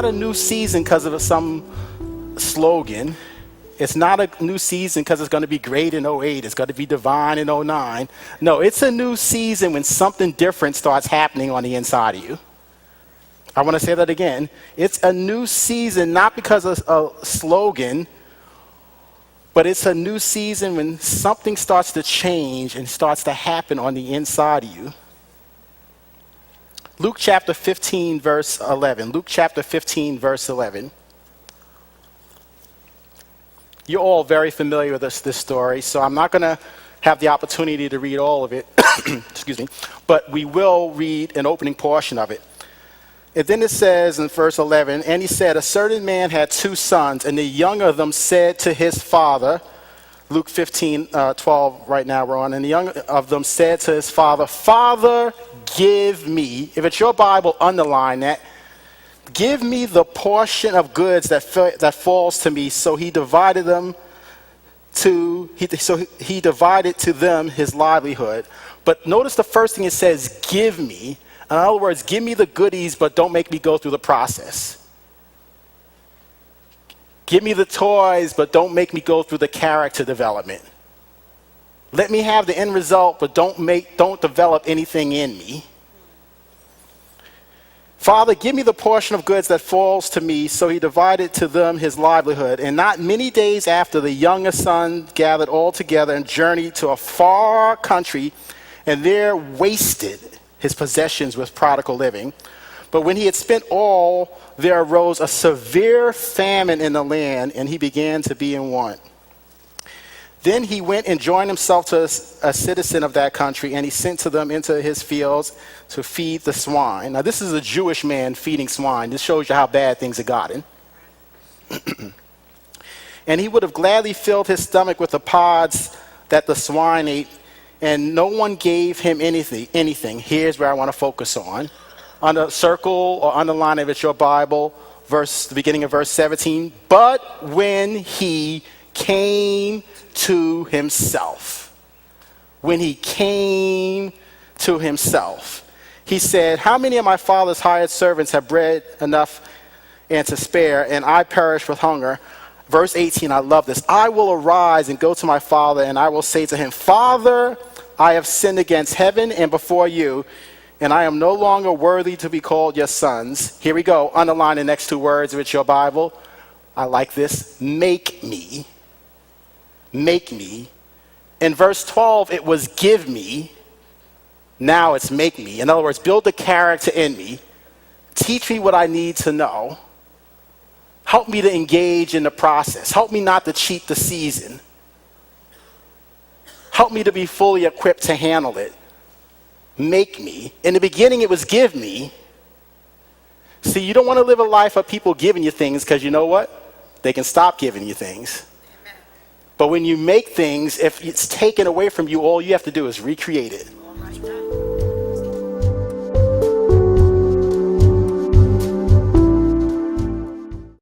not a new season because of some slogan. It's not a new season because it's going to be great in '08. It's going to be divine in '09. No, it's a new season when something different starts happening on the inside of you. I want to say that again. It's a new season, not because of a slogan, but it's a new season when something starts to change and starts to happen on the inside of you. Luke chapter 15, verse 11. Luke chapter 15, verse 11. You're all very familiar with this story, so I'm not going to have the opportunity to read all of it, excuse me, but we will read an opening portion of it. And then it says in verse 11, and he said, a certain man had 2 sons, and the younger of them said to his father, Luke 15, 12 right now we're on, and the younger of them said to his father, Father, give me, if it's your Bible, underline that, give me the portion of goods that falls to me. So he divided to them his livelihood. But notice the first thing it says, give me. In other words, give me the goodies, but don't make me go through the process. Give me the toys, but don't make me go through the character development. Let me have the end result, but don't develop anything in me. Father, give me the portion of goods that falls to me. So he divided to them his livelihood. And not many days after, the younger son gathered all together and journeyed to a far country, and there wasted his possessions with prodigal living. But when he had spent all, there arose a severe famine in the land, and he began to be in want. Then he went and joined himself to a citizen of that country, and he sent to them into his fields to feed the swine. Now, this is a Jewish man feeding swine. This shows you how bad things have gotten. And he would have gladly filled his stomach with the pods that the swine ate, and no one gave him anything. Here's where I want to focus on. On the circle or underline if it's your Bible, the beginning of verse 17. But when he came to himself. When he came to himself, he said, how many of my father's hired servants have bread enough and to spare, and I perish with hunger? Verse 18, I love this. I will arise and go to my father, and I will say to him, Father, I have sinned against heaven and before you, and I am no longer worthy to be called your sons. Here we go. Underline the next 2 words if it's your Bible. I like this. Make me. Make me. In verse 12, it was give me. Now it's make me. In other words, build the character in me. Teach me what I need to know. Help me to engage in the process. Help me not to cheat the season. Help me to be fully equipped to handle it. Make me. In the beginning, it was give me. See, you don't want to live a life of people giving you things because you know what? They can stop giving you things. But when you make things, if it's taken away from you, all you have to do is recreate it.